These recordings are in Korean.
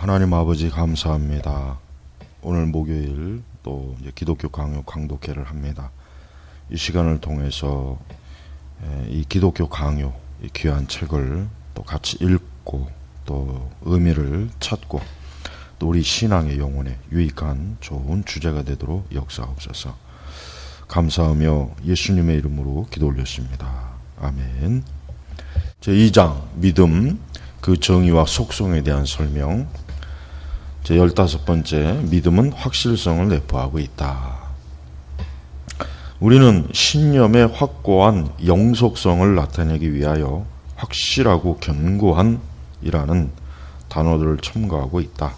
하나님 아버지 감사합니다. 오늘 목요일 또 이제 기독교 강요 강독회를 합니다. 이 시간을 통해서 이 기독교 강요, 이 귀한 책을 또 같이 읽고 또 의미를 찾고 또 우리 신앙의 영혼에 유익한 좋은 주제가 되도록 역사하옵소서. 감사하며 예수님의 이름으로 기도 올렸습니다. 아멘. 제2장 믿음, 그 정의와 속성에 대한 설명. 제15번째, 믿음은 확실성을 내포하고 있다. 우리는 신념의 확고한 영속성을 나타내기 위하여 확실하고 견고한 이라는 단어들을 첨가하고 있다.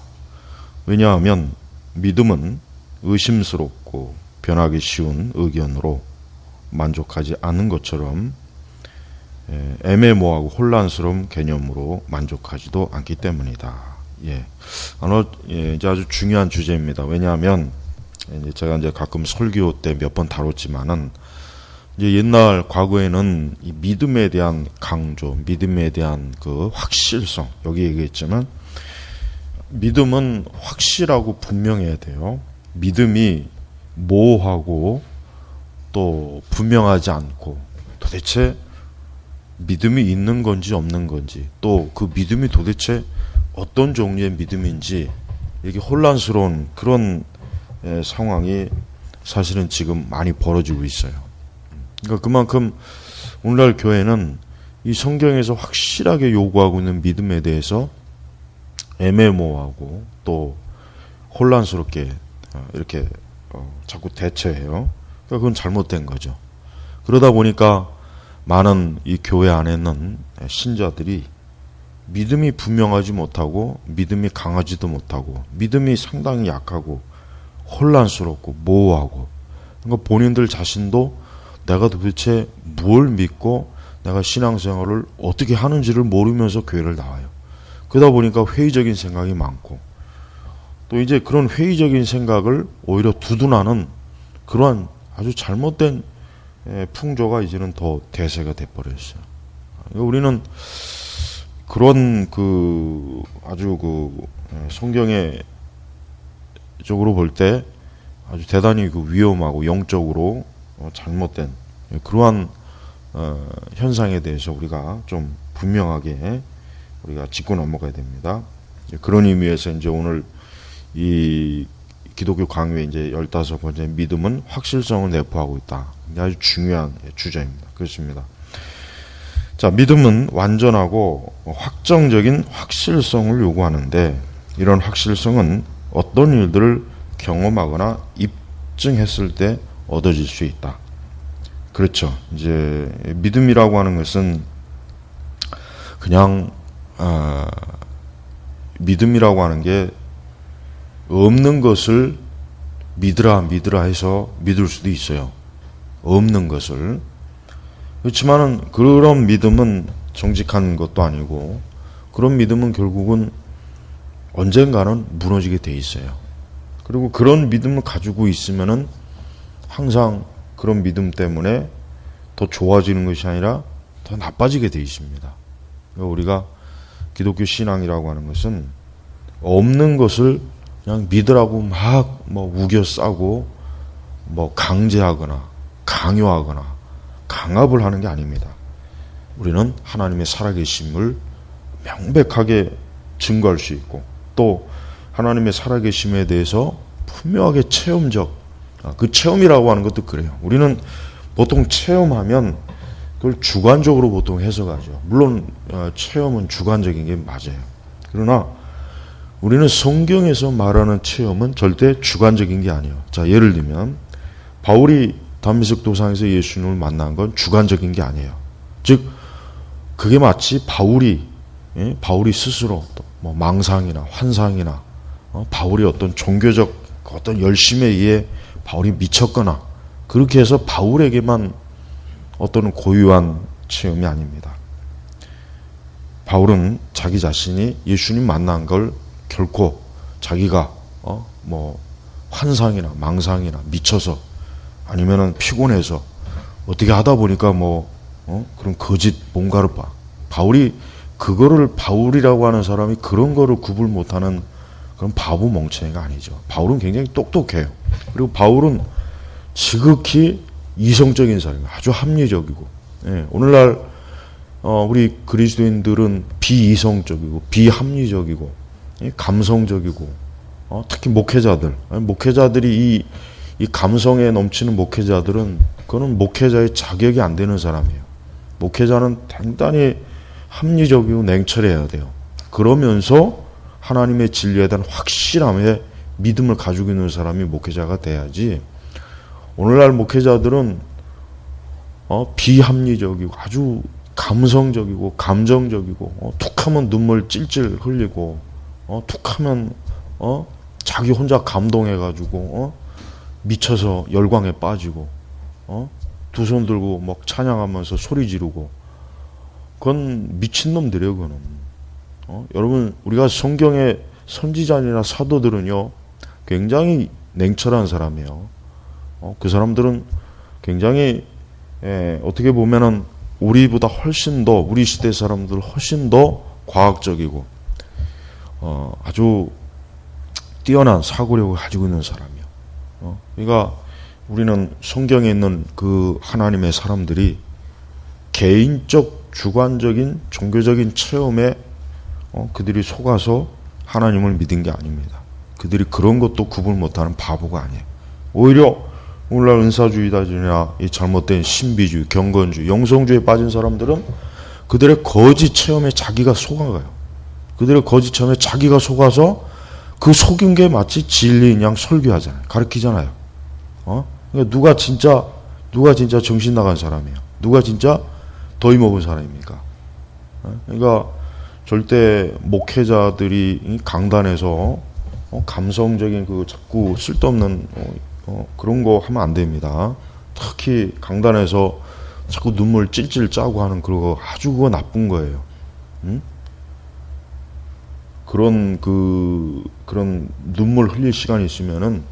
왜냐하면 믿음은 의심스럽고 변하기 쉬운 의견으로 만족하지 않는 것처럼 애매모호하고 혼란스러운 개념으로 만족하지도 않기 때문이다. 이제 아주 중요한 주제입니다. 왜냐하면 제가 이제 가끔 설교 때 몇 번 다뤘지만은 이제 옛날 과거에는 이 믿음에 대한 강조, 믿음에 대한 그 확실성, 여기 얘기했지만 믿음은 확실하고 분명해야 돼요. 믿음이 모호하고 또 분명하지 않고 도대체 믿음이 있는 건지 없는 건지 또 그 믿음이 도대체 어떤 종류의 믿음인지 이렇게 혼란스러운 그런 상황이 사실은 지금 많이 벌어지고 있어요. 그러니까 그만큼 오늘날 교회는 이 성경에서 확실하게 요구하고 있는 믿음에 대해서 애매모호하고 또 혼란스럽게 이렇게 자꾸 대처해요. 그러니까 그건 잘못된 거죠. 그러다 보니까 많은 이 교회 안에는 신자들이 믿음이 분명하지 못하고 믿음이 강하지도 못하고 믿음이 상당히 약하고 혼란스럽고 모호하고 그러니까 본인들 자신도 내가 도대체 뭘 믿고 내가 신앙생활을 어떻게 하는지를 모르면서 교회를 나와요. 그러다 보니까 회의적인 생각이 많고 또 이제 그런 회의적인 생각을 오히려 두둔하는 그러한 아주 잘못된 풍조가 이제는 더 대세가 돼버렸어요. 그러니까 우리는 그런 아주 성경의 쪽으로 볼 때 아주 대단히 위험하고 영적으로 잘못된 그러한 현상에 대해서 우리가 좀 분명하게 우리가 짚고 넘어가야 됩니다. 그런 의미에서 이제 오늘 이 기독교 강요의 이제 15번째 믿음은 확실성을 내포하고 있다. 아주 중요한 주제입니다. 그렇습니다. 자, 믿음은 완전하고 확정적인 확실성을 요구하는데 이런 확실성은 어떤 일들을 경험하거나 입증했을 때 얻어질 수 있다. 그렇죠. 이제 믿음이라고 하는 것은 그냥 믿음이라고 하는 게 없는 것을 믿으라 해서 믿을 수도 있어요. 없는 것을. 그렇지만은 그런 믿음은 정직한 것도 아니고 그런 믿음은 결국은 언젠가는 무너지게 돼 있어요. 그리고 그런 믿음을 가지고 있으면은 항상 그런 믿음 때문에 더 좋아지는 것이 아니라 더 나빠지게 돼 있습니다. 그러니까 우리가 기독교 신앙이라고 하는 것은 없는 것을 그냥 믿으라고 막 우겨 싸고 강제하거나 강요하거나 강압을 하는 게 아닙니다. 우리는 하나님의 살아계심을 명백하게 증거할 수 있고 또 하나님의 살아계심에 대해서 분명하게 체험적 그 체험이라고 하는 것도 그래요. 우리는 보통 체험하면 그걸 주관적으로 보통 해석하죠. 물론 체험은 주관적인 게 맞아요. 그러나 우리는 성경에서 말하는 체험은 절대 주관적인 게 아니에요. 자, 예를 들면 바울이 다메섹 도상에서 예수님을 만난 건 주관적인 게 아니에요. 즉 그게 마치 바울이 스스로 망상이나 환상이나 바울이 어떤 종교적 어떤 열심에 의해 바울이 미쳤거나 그렇게 해서 바울에게만 어떤 고유한 체험이 아닙니다. 바울은 자기 자신이 예수님 만난 걸 결코 자기가 환상이나 망상이나 미쳐서 아니면은 피곤해서 어떻게 하다 보니까 그런 거짓 뭔가를 바울이 그거를 바울이라고 하는 사람이 그런 거를 구분 못하는 그럼 바보 멍청이가 아니죠. 바울은 굉장히 똑똑해요. 그리고 바울은 지극히 이성적인 사람이에요. 아주 합리적이고. 예, 오늘날 우리 그리스도인들은 비이성적이고 비합리적이고 감성적이고 특히 목회자들이 이 감성에 넘치는 목회자들은 그거는 목회자의 자격이 안 되는 사람이에요. 목회자는 단단히 합리적이고 냉철해야 돼요. 그러면서 하나님의 진리에 대한 확실함에 믿음을 가지고 있는 사람이 목회자가 돼야지. 오늘날 목회자들은 비합리적이고 아주 감성적이고 감정적이고 툭하면 눈물 찔찔 흘리고 툭하면 자기 혼자 감동해가지고 미쳐서 열광에 빠지고 두 손 들고 막 찬양하면서 소리 지르고 그건 미친놈들이에요. 그거는 여러분 우리가 성경의 선지자나 사도들은요 굉장히 냉철한 사람이에요. 그 사람들은 굉장히 어떻게 보면은 우리보다 훨씬 더 우리 시대 사람들 훨씬 더 과학적이고 아주 뛰어난 사고력을 가지고 있는 사람이에요. 그러니까 우리는 성경에 있는 그 하나님의 사람들이 개인적 주관적인 종교적인 체험에 그들이 속아서 하나님을 믿은 게 아닙니다. 그들이 그런 것도 구분 못하는 바보가 아니에요. 오히려 오늘날 은사주의자들이나 이 잘못된 신비주의, 경건주의, 영성주의에 빠진 사람들은 그들의 거짓 체험에 자기가 속아가요. 그들의 거짓 체험에 자기가 속아서 그 속인 게 마치 진리인 양 설교하잖아요. 가르치잖아요. 그러니까 누가 진짜 정신 나간 사람이에요. 누가 진짜 더위 먹은 사람입니까? 그러니까 절대 목회자들이 강단에서 감성적인 그 자꾸 쓸데없는 그런 거 하면 안 됩니다. 특히 강단에서 자꾸 눈물 찔찔 짜고 하는 그거 아주 그거 나쁜 거예요. 응? 그런 눈물 흘릴 시간이 있으면은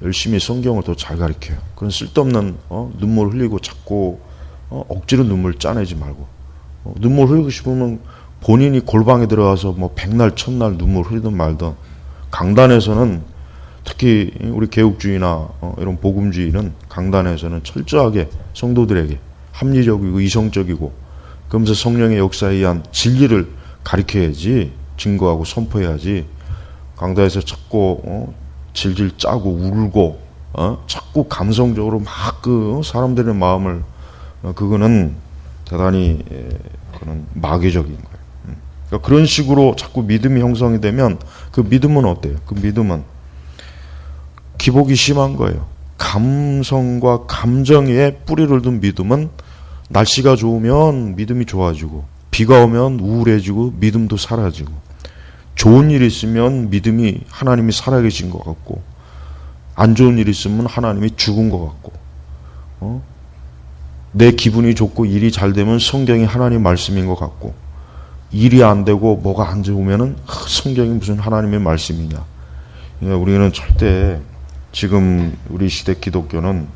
열심히 성경을 더 잘 가르쳐요. 그런 쓸데없는 눈물 흘리고 자꾸 억지로 눈물 짜내지 말고 눈물 흘리고 싶으면 본인이 골방에 들어가서 뭐 백날 천날 눈물 흘리든 말든 강단에서는 특히 우리 개혁주의나 이런 복음주의는 강단에서는 철저하게 성도들에게 합리적이고 이성적이고 그러면서 성령의 역사에 의한 진리를 가르쳐야지 증거하고 선포해야지 강단에서 자꾸 질질 짜고 울고 자꾸 감성적으로 막 그 사람들의 마음을 그거는 대단히 그런 마귀적인 거예요. 그러니까 그런 식으로 자꾸 믿음이 형성이 되면 그 믿음은 어때요? 그 믿음은 기복이 심한 거예요. 감성과 감정에 뿌리를 둔 믿음은 날씨가 좋으면 믿음이 좋아지고 비가 오면 우울해지고 믿음도 사라지고 좋은 일이 있으면 믿음이 하나님이 살아계신 것 같고 안 좋은 일이 있으면 하나님이 죽은 것 같고 내 기분이 좋고 일이 잘 되면 성경이 하나님 말씀인 것 같고 일이 안 되고 뭐가 안 좋으면은 성경이 무슨 하나님의 말씀이냐. 그러니까 우리는 절대 지금 우리 시대 기독교는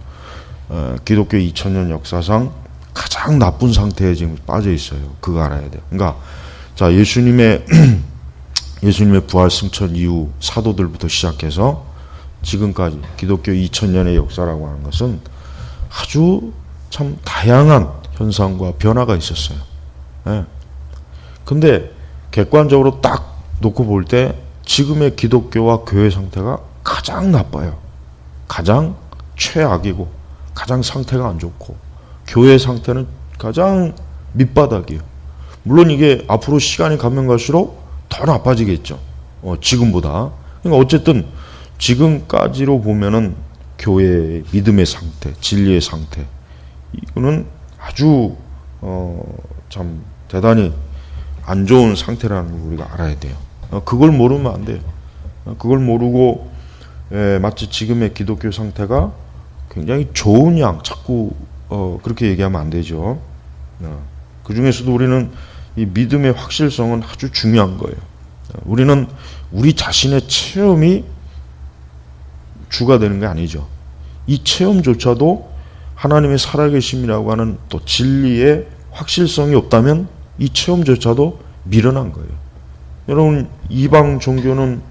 기독교 2000년 역사상 가장 나쁜 상태에 지금 빠져 있어요. 그거 알아야 돼요. 그러니까 자 예수님의 부활 승천 이후 사도들부터 시작해서 지금까지 기독교 2000년의 역사라고 하는 것은 아주 참 다양한 현상과 변화가 있었어요. 예. 근데 객관적으로 딱 놓고 볼 때 지금의 기독교와 교회 상태가 가장 나빠요. 가장 최악이고 가장 상태가 안 좋고 교회 상태는 가장 밑바닥이에요. 물론 이게 앞으로 시간이 가면 갈수록 더 나빠지겠죠. 지금보다. 그러니까 어쨌든 지금까지로 보면은 교회의 믿음의 상태, 진리의 상태 이거는 아주 참 대단히 안 좋은 상태라는 걸 우리가 알아야 돼요. 그걸 모르면 안 돼요. 그걸 모르고 마치 지금의 기독교 상태가 굉장히 좋은 양 자꾸 그렇게 얘기하면 안 되죠. 그 중에서도 우리는 이 믿음의 확실성은 아주 중요한 거예요. 우리는 우리 자신의 체험이 주가 되는 게 아니죠. 이 체험조차도 하나님의 살아계심이라고 하는 또 진리의 확실성이 없다면 이 체험조차도 미련한 거예요. 여러분 이방 종교는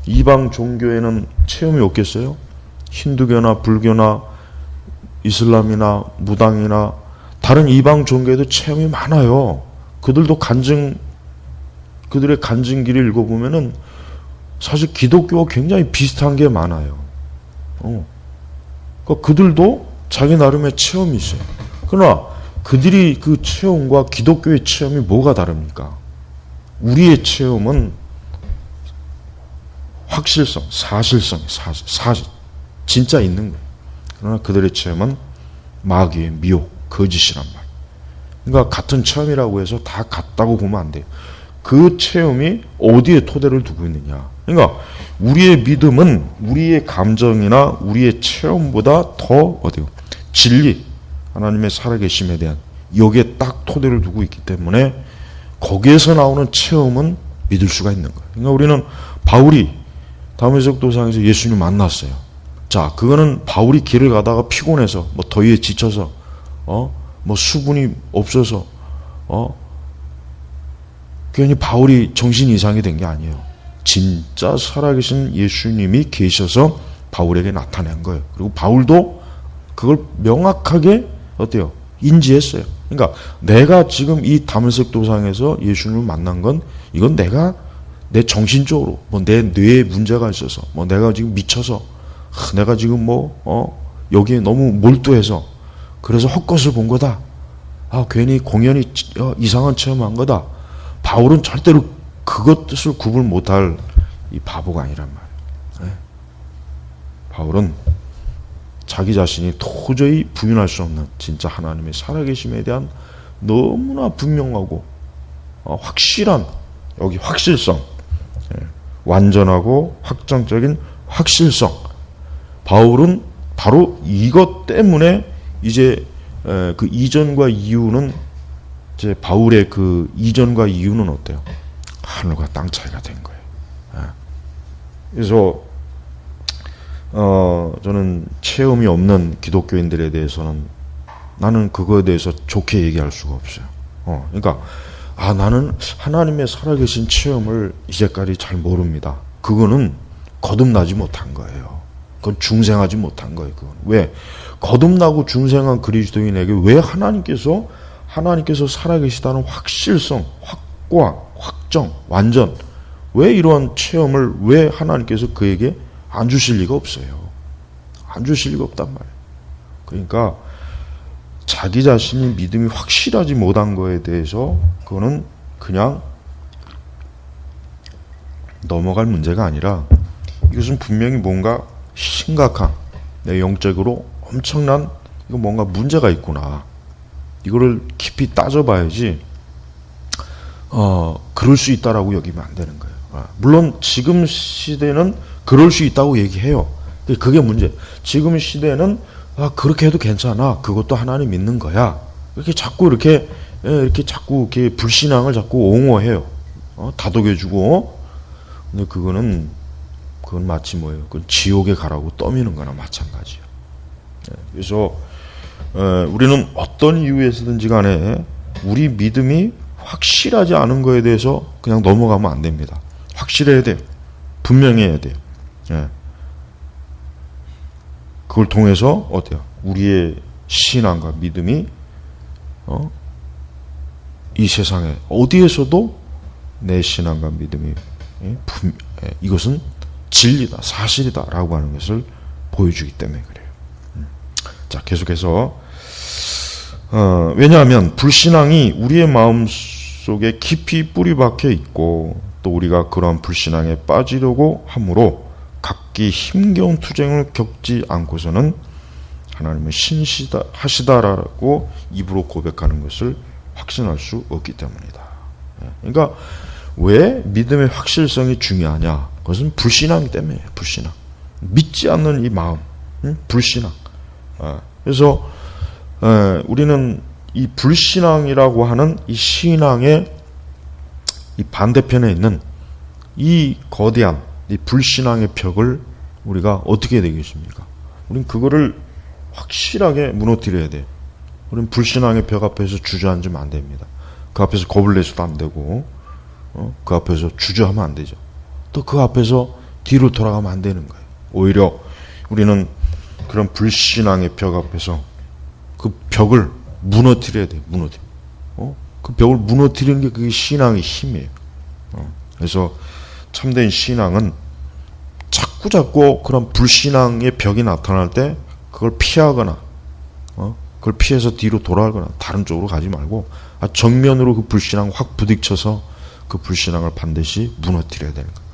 이방 종교에는 체험이 없겠어요? 힌두교나 불교나 이슬람이나 무당이나 다른 이방 종교에도 체험이 많아요. 그들도 그들의 간증기를 읽어보면은 사실 기독교와 굉장히 비슷한 게 많아요. 그러니까 그들도 자기 나름의 체험이 있어요. 그러나 그들이 그 체험과 기독교의 체험이 뭐가 다릅니까? 우리의 체험은 확실성, 사실성, 진짜 있는 거예요. 그러나 그들의 체험은 마귀의 미혹, 거짓이란 말이에요. 그러니까 같은 체험이라고 해서 다 같다고 보면 안 돼요. 그 체험이 어디에 토대를 두고 있느냐. 그러니까 우리의 믿음은 우리의 감정이나 우리의 체험보다 더 어디요? 진리, 하나님의 살아계심에 대한 여기에 딱 토대를 두고 있기 때문에 거기에서 나오는 체험은 믿을 수가 있는 거예요. 그러니까 우리는 바울이 다메섹 도상에서 예수님 만났어요. 자, 그거는 바울이 길을 가다가 피곤해서, 뭐 더위에 지쳐서, 뭐 수분이 없어서, 괜히 바울이 정신 이상이 된 게 아니에요. 진짜 살아계신 예수님이 계셔서 바울에게 나타낸 거예요. 그리고 바울도 그걸 명확하게 어때요? 인지했어요. 그러니까 내가 지금 이 다메섹 도상에서 예수님을 만난 건 이건 내가 내 정신적으로 뭐 내 뇌에 문제가 있어서 뭐 내가 지금 미쳐서 내가 지금 여기에 너무 몰두해서 그래서 헛것을 본 거다. 괜히 공연히 이상한 체험한 거다. 바울은 절대로 그것을 구분 못할 이 바보가 아니란 말이에요. 네. 바울은 자기 자신이 도저히 부인할 수 없는 진짜 하나님의 살아계심에 대한 너무나 분명하고 확실한 여기 확실성, 완전하고 확정적인 확실성. 바울은 바로 이것 때문에 이제 그 이전과 이후는 이제 바울의 그 이전과 이후는 어때요? 하늘과 땅 차이가 된 거예요. 그래서 저는 체험이 없는 기독교인들에 대해서는 나는 그거에 대해서 좋게 얘기할 수가 없어요. 그러니까 나는 하나님의 살아계신 체험을 이제까지 잘 모릅니다. 그거는 거듭나지 못한 거예요. 그건 중생하지 못한 거예요. 그건. 왜? 거듭나고 중생한 그리스도인에게 왜 하나님께서 살아계시다는 확실성, 확고함, 확정, 완전, 왜 이러한 체험을 왜 하나님께서 그에게 안 주실 리가 없어요. 안 주실 리가 없단 말이에요. 그러니까 자기 자신이 믿음이 확실하지 못한 거에 대해서 그거는 그냥 넘어갈 문제가 아니라 이것은 분명히 뭔가 심각한 내 영적으로 엄청난 이거 뭔가 문제가 있구나. 이거를 깊이 따져봐야지 그럴 수 있다라고 여기면 안 되는 거예요. 물론 지금 시대는 그럴 수 있다고 얘기해요. 그게 문제. 지금 시대는 그렇게 해도 괜찮아. 그것도 하나님 믿는 거야. 이렇게 자꾸 이렇게 불신앙을 자꾸 옹호해요. 다독여주고. 근데 그건 마치 뭐예요? 그건 지옥에 가라고 떠미는 거나 마찬가지예요. 그래서 우리는 어떤 이유에서든지 간에 우리 믿음이 확실하지 않은 거에 대해서 그냥 넘어가면 안 됩니다. 확실해야 돼요. 분명해야 돼요. 그걸 통해서 어때요? 우리의 신앙과 믿음이 이 세상에 어디에서도 내 신앙과 믿음이 이것은 진리다, 사실이다라고 하는 것을 보여주기 때문에 그래요. 자, 계속해서 왜냐하면 불신앙이 우리의 마음 속에 깊이 뿌리 박혀 있고 또 우리가 그러한 불신앙에 빠지려고 하므로 각기 힘겨운 투쟁을 겪지 않고서는 하나님은 신실하시다라고 입으로 고백하는 것을 확신할 수 없기 때문이다. 그러니까 왜 믿음의 확실성이 중요하냐? 그것은 불신앙이기 때문이에요. 불신앙. 믿지 않는 이 마음, 불신앙. 그래서 우리는 이 불신앙이라고 하는 이 신앙의 이 반대편에 있는 이 거대한 이 불신앙의 벽을 우리가 어떻게 해야 되겠습니까? 우리는 그거를 확실하게 무너뜨려야 돼요. 우리는 불신앙의 벽 앞에서 주저앉으면 안 됩니다. 그 앞에서 겁을 내서도 안 되고 그 앞에서 주저하면 안 되죠. 또 그 앞에서 뒤로 돌아가면 안 되는 거예요. 오히려 우리는 그런 불신앙의 벽 앞에서 그 벽을 무너뜨려야 돼요. 그 벽을 무너뜨리는 게 그게 신앙의 힘이에요. 그래서 참된 신앙은 자꾸 그런 불신앙의 벽이 나타날 때 그걸 피하거나 그걸 피해서 뒤로 돌아가거나 다른 쪽으로 가지 말고 정면으로 그 불신앙 확 부딪혀서 그 불신앙을 반드시 무너뜨려야 되는 거예요.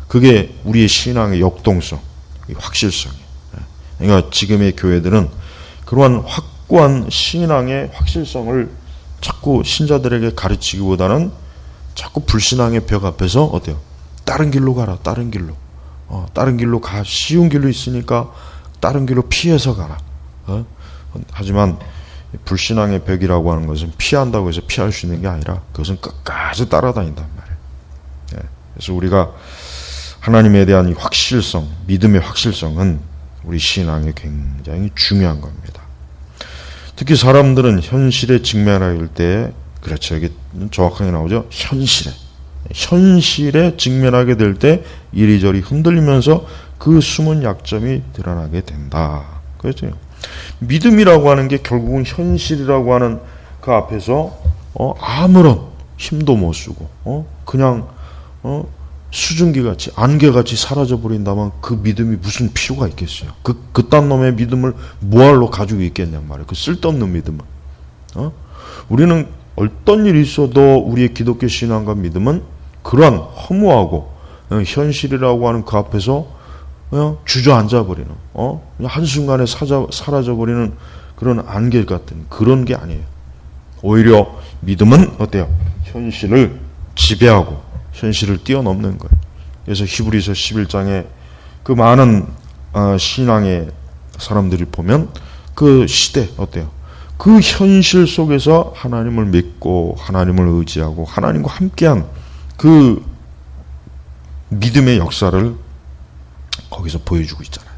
그게 우리의 신앙의 역동성, 확실성이에요. 그러니까 지금의 교회들은 그러한 확고한 신앙의 확실성을 자꾸 신자들에게 가르치기보다는 자꾸 불신앙의 벽 앞에서 어때요? 다른 길로 가라. 다른 길로. 다른 길로 가. 쉬운 길로 있으니까 다른 길로 피해서 가라. 하지만 불신앙의 벽이라고 하는 것은 피한다고 해서 피할 수 있는 게 아니라 그것은 끝까지 따라다닌단 말이에요. 그래서 우리가 하나님에 대한 이 확실성, 믿음의 확실성은 우리 신앙에 굉장히 중요한 겁니다. 특히 사람들은 현실에 직면할 때, 그렇죠. 이게 정확하게 나오죠. 현실에 직면하게 될 때 이리저리 흔들리면서 그 숨은 약점이 드러나게 된다. 그렇죠. 믿음이라고 하는 게 결국은 현실이라고 하는 그 앞에서 아무런 힘도 못 쓰고 그냥 수증기같이 안개같이 사라져버린다면 그 믿음이 무슨 필요가 있겠어요. 그딴 놈의 믿음을 뭐하러 가지고 있겠냔 말이에요. 그 쓸데없는 믿음은. 우리는 어떤 일이 있어도 우리의 기독교 신앙과 믿음은 그러한 허무하고 현실이라고 하는 그 앞에서 그냥 주저앉아버리는 한순간에 사라져버리는 그런 안개 같은 그런 게 아니에요. 오히려 믿음은 어때요? 현실을 지배하고 현실을 뛰어넘는 거예요. 그래서 히브리서 11장에 그 많은 신앙의 사람들이 보면 그 시대 어때요? 그 현실 속에서 하나님을 믿고 하나님을 의지하고 하나님과 함께한 그 믿음의 역사를 거기서 보여주고 있잖아요.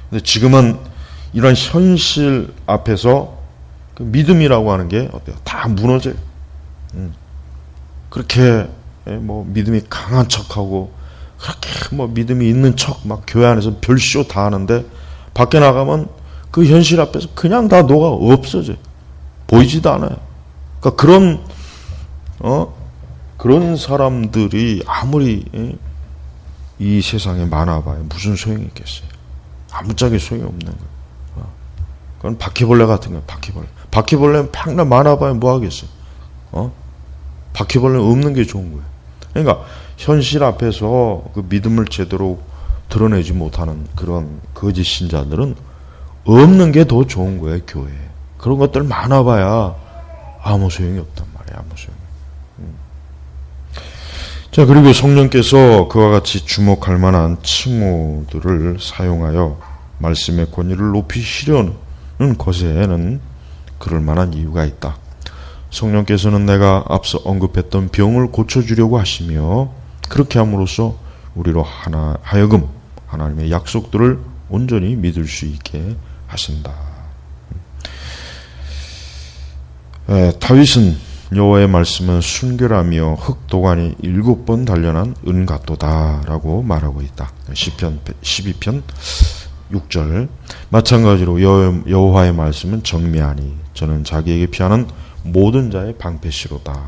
근데 지금은 이런 현실 앞에서 그 믿음이라고 하는 게 어때요? 다 무너져요. 그렇게 뭐 믿음이 강한 척하고 그렇게 뭐 믿음이 있는 척 막 교회 안에서 별쇼 다 하는데 밖에 나가면 그 현실 앞에서 그냥 다 녹아 없어져요. 보이지도 않아요. 그러니까 그런 사람들이 아무리 이 세상에 많아봐요. 무슨 소용이 있겠어요. 아무짝에 소용이 없는 거예요. 그건 바퀴벌레 같은 거예요. 바퀴벌레는 평생 많아봐요. 뭐 하겠어요. 바퀴벌레는 없는 게 좋은 거예요. 그러니까 현실 앞에서 그 믿음을 제대로 드러내지 못하는 그런 거짓 신자들은 없는 게 더 좋은 거예요. 교회에. 그런 것들 많아봐야 아무 소용이 없단 말이에요. 아무 소용이. 자, 그리고 성령께서 그와 같이 주목할 만한 칭호들을 사용하여 말씀의 권위를 높이시려는 것에는 그럴 만한 이유가 있다. 성령께서는 내가 앞서 언급했던 병을 고쳐주려고 하시며 그렇게 함으로써 우리로 하여금 하나님의 약속들을 온전히 믿을 수 있게 하신다. 다윗은 여호와의 말씀은 순결하며 흑도관이 7번 단련한 은갓도다라고 말하고 있다. 시편 12편 6절. 마찬가지로 여호와의 말씀은 정미하니 저는 자기에게 피하는 모든 자의 방패시로다.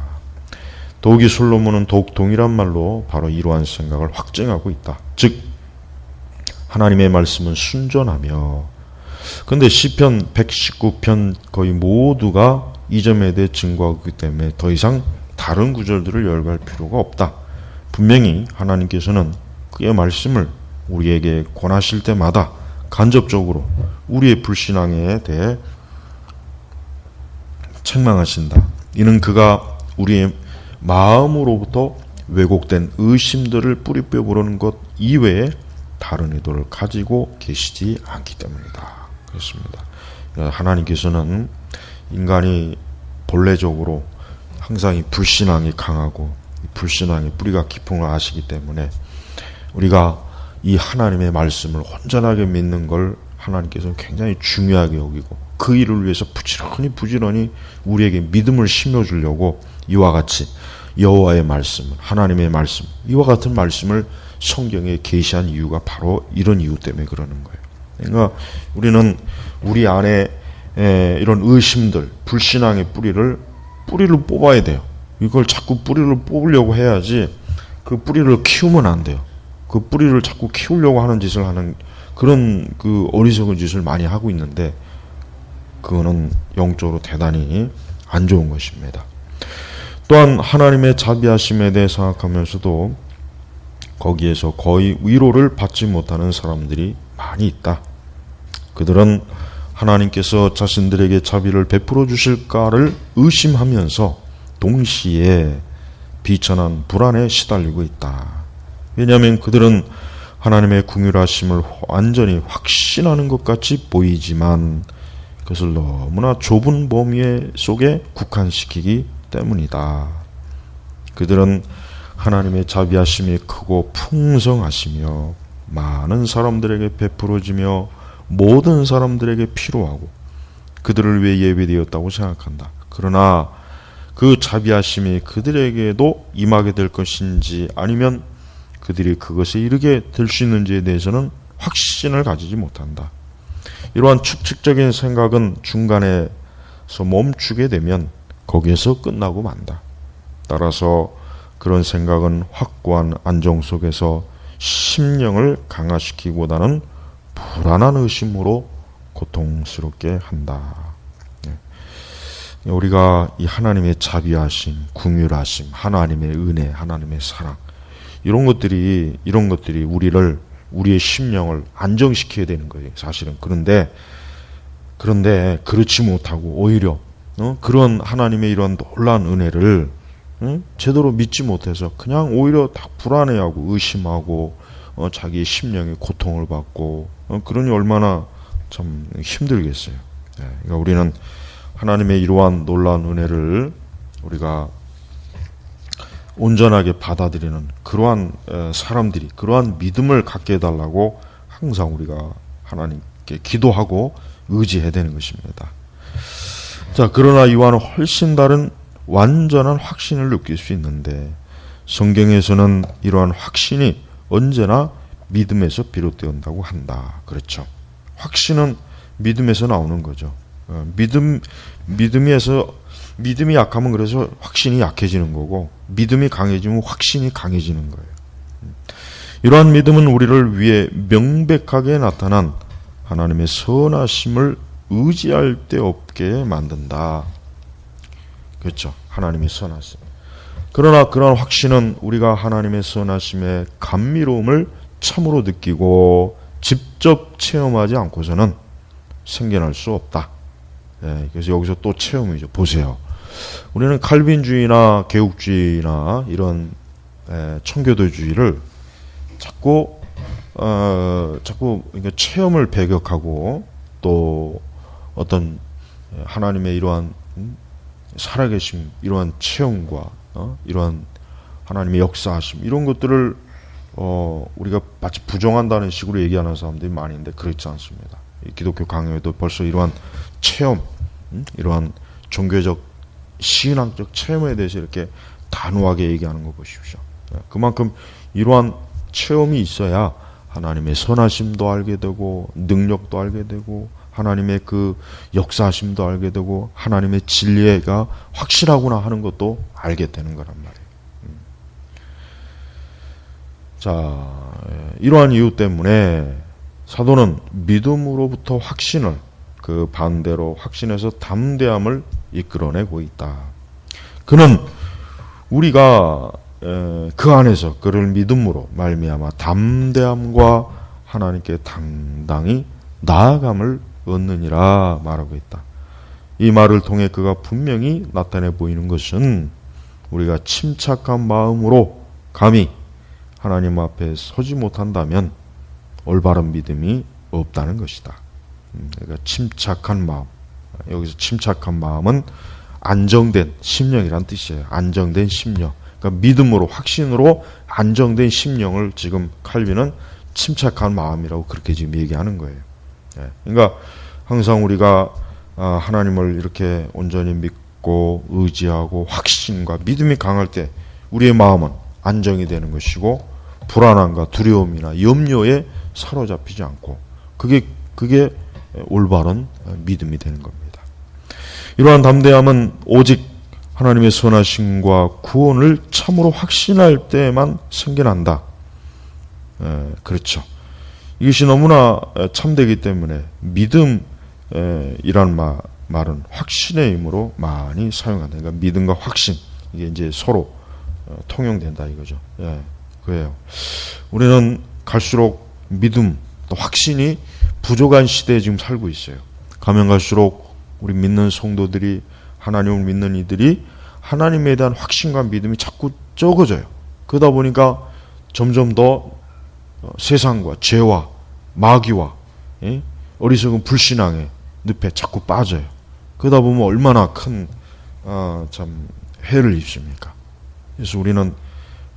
도기 솔로몬은 더욱 동일한 말로 바로 이러한 생각을 확증하고 있다. 즉 하나님의 말씀은 순전하며, 근데 시편 119편 거의 모두가 이 점에 대해 증거하고 있기 때문에 더 이상 다른 구절들을 열거할 필요가 없다. 분명히 하나님께서는 그의 말씀을 우리에게 권하실 때마다 간접적으로 우리의 불신앙에 대해 책망하신다. 이는 그가 우리의 마음으로부터 왜곡된 의심들을 뿌리빼 부르는 것 이외에 다른 의도를 가지고 계시지 않기 때문이다. 그렇습니다. 하나님께서는 인간이 본래적으로 항상 이 불신앙이 강하고 이 불신앙의 뿌리가 깊은 걸 아시기 때문에 우리가 이 하나님의 말씀을 온전하게 믿는 걸 하나님께서는 굉장히 중요하게 여기고 그 일을 위해서 부지런히 우리에게 믿음을 심어주려고 이와 같이 여호와의 말씀, 하나님의 말씀, 이와 같은 말씀을 성경에 계시한 이유가 바로 이런 이유 때문에 그러는 거예요. 그러니까 우리는 우리 안에 이런 의심들, 불신앙의 뿌리를 뽑아야 돼요. 이걸 자꾸 뿌리를 뽑으려고 해야지 그 뿌리를 키우면 안 돼요. 그 뿌리를 자꾸 키우려고 하는 짓을 하는 그런 그 어리석은 짓을 많이 하고 있는데 그거는 영적으로 대단히 안 좋은 것입니다. 또한 하나님의 자비하심에 대해 생각하면서도 거기에서 거의 위로를 받지 못하는 사람들이 많이 있다. 그들은 하나님께서 자신들에게 자비를 베풀어 주실까를 의심하면서 동시에 비천한 불안에 시달리고 있다. 왜냐하면 그들은 하나님의 긍휼하심을 완전히 확신하는 것 같이 보이지만 그것을 너무나 좁은 범위 속에 국한시키기 때문이다. 그들은 하나님의 자비하심이 크고 풍성하시며 많은 사람들에게 베풀어지며 모든 사람들에게 필요하고 그들을 위해 예비되었다고 생각한다. 그러나 그 자비하심이 그들에게도 임하게 될 것인지 아니면 그들이 그것에 이르게 될 수 있는지에 대해서는 확신을 가지지 못한다. 이러한 추측적인 생각은 중간에서 멈추게 되면 거기에서 끝나고 만다. 따라서 그런 생각은 확고한 안정 속에서 심령을 강화시키기보다는 불안한 의심으로 고통스럽게 한다. 우리가 이 하나님의 자비하심, 긍휼하심, 하나님의 은혜, 하나님의 사랑 이런 것들이 우리의 심령을 안정시켜야 되는 거예요. 사실은 그런데 그렇지 못하고 오히려 그런 하나님의 이런 놀라운 은혜를 제대로 믿지 못해서 그냥 오히려 다 불안해하고 의심하고 자기의 심령에 고통을 받고 그러니 얼마나 참 힘들겠어요. 그러니까 우리는 하나님의 이러한 놀라운 은혜를 우리가 온전하게 받아들이는 그러한 사람들이 그러한 믿음을 갖게 해달라고 항상 우리가 하나님께 기도하고 의지해야 되는 것입니다. 자, 그러나 이와는 훨씬 다른 완전한 확신을 느낄 수 있는데 성경에서는 이러한 확신이 언제나 믿음에서 비롯된다고 한다. 그렇죠. 확신은 믿음에서 나오는 거죠. 믿음이 약하면 그래서 확신이 약해지는 거고 믿음이 강해지면 확신이 강해지는 거예요. 이러한 믿음은 우리를 위해 명백하게 나타난 하나님의 선하심을 의지할 데 없게 만든다. 그렇죠. 하나님의 선하심. 그러나 그러한 확신은 우리가 하나님의 선하심의 감미로움을 참으로 느끼고 직접 체험하지 않고서는 생겨날 수 없다. 그래서 여기서 또 체험이죠. 보세요. 우리는 칼빈주의나 개국주의나 이런 청교도주의를 자꾸 체험을 배격하고 또 어떤 하나님의 이러한 살아계심, 이러한 체험과 이러한 하나님의 역사하심 이런 것들을 우리가 마치 부정한다는 식으로 얘기하는 사람들이 많이 있는데 그렇지 않습니다. 기독교 강요에도 벌써 이러한 체험, 이러한 종교적 신앙적 체험에 대해서 이렇게 단호하게 얘기하는 거 보십시오. 그만큼 이러한 체험이 있어야 하나님의 선하심도 알게 되고 능력도 알게 되고 하나님의 그 역사하심도 알게 되고 하나님의 진리가 확실하구나 하는 것도 알게 되는 거란 말이에요. 자, 이러한 이유 때문에 사도는 믿음으로부터 확신을 그 반대로 확신에서 담대함을 이끌어내고 있다. 그는 우리가 그 안에서 그를 믿음으로 말미암아 담대함과 하나님께 당당히 나아감을 얻느니라 말하고 있다. 이 말을 통해 그가 분명히 나타내 보이는 것은 우리가 침착한 마음으로 감히 하나님 앞에 서지 못한다면 올바른 믿음이 없다는 것이다. 그러니까 침착한 마음. 여기서 침착한 마음은 안정된 심령이란 뜻이에요. 안정된 심령. 그러니까 믿음으로 확신으로 안정된 심령을 지금 칼빈은 침착한 마음이라고 그렇게 지금 얘기하는 거예요. 그러니까 항상 우리가 하나님을 이렇게 온전히 믿고 의지하고 확신과 믿음이 강할 때 우리의 마음은 안정이 되는 것이고 불안함과 두려움이나 염려에 사로잡히지 않고 그게 올바른 믿음이 되는 겁니다. 이러한 담대함은 오직 하나님의 선하심과 구원을 참으로 확신할 때만 생겨난다. 그렇죠. 이것이 너무나 참되기 때문에 믿음이란 말은 확신의 의미로 많이 사용한다. 그러니까 믿음과 확신, 이게 이제 서로 통용된다 이거죠. 그래요. 우리는 갈수록 믿음 또 확신이 부족한 시대에 지금 살고 있어요. 가면 갈수록 우리 믿는 성도들이, 하나님을 믿는 이들이 하나님에 대한 확신과 믿음이 자꾸 적어져요. 그러다 보니까 점점 더 세상과 죄와 마귀와 어리석은 불신앙의 늪에 자꾸 빠져요. 그러다 보면 얼마나 큰 참 해를 입습니까? 그래서 우리는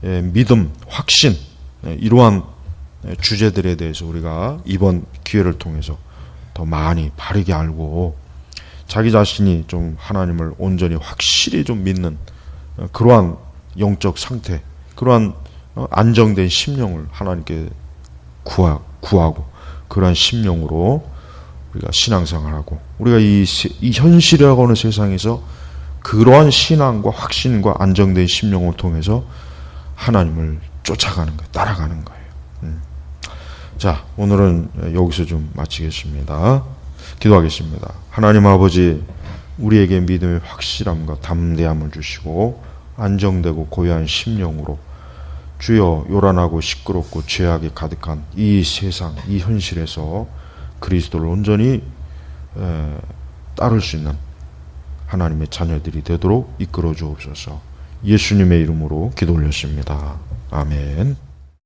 믿음, 확신, 이러한 주제들에 대해서 우리가 이번 기회를 통해서 더 많이 바르게 알고 자기 자신이 좀 하나님을 온전히 확실히 좀 믿는 그러한 영적 상태, 그러한 안정된 심령을 하나님께 구하고 그러한 심령으로 우리가 신앙생활하고 우리가 이 현실이라고 하는 세상에서 그러한 신앙과 확신과 안정된 심령을 통해서 하나님을 쫓아가는 거예요. 따라가는 거예요. 자, 오늘은 여기서 좀 마치겠습니다. 기도하겠습니다. 하나님 아버지, 우리에게 믿음의 확실함과 담대함을 주시고 안정되고 고요한 심령으로 주여 요란하고 시끄럽고 죄악이 가득한 이 세상, 이 현실에서 그리스도를 온전히 따를 수 있는 하나님의 자녀들이 되도록 이끌어 주옵소서. 예수님의 이름으로 기도 올렸습니다. 아멘.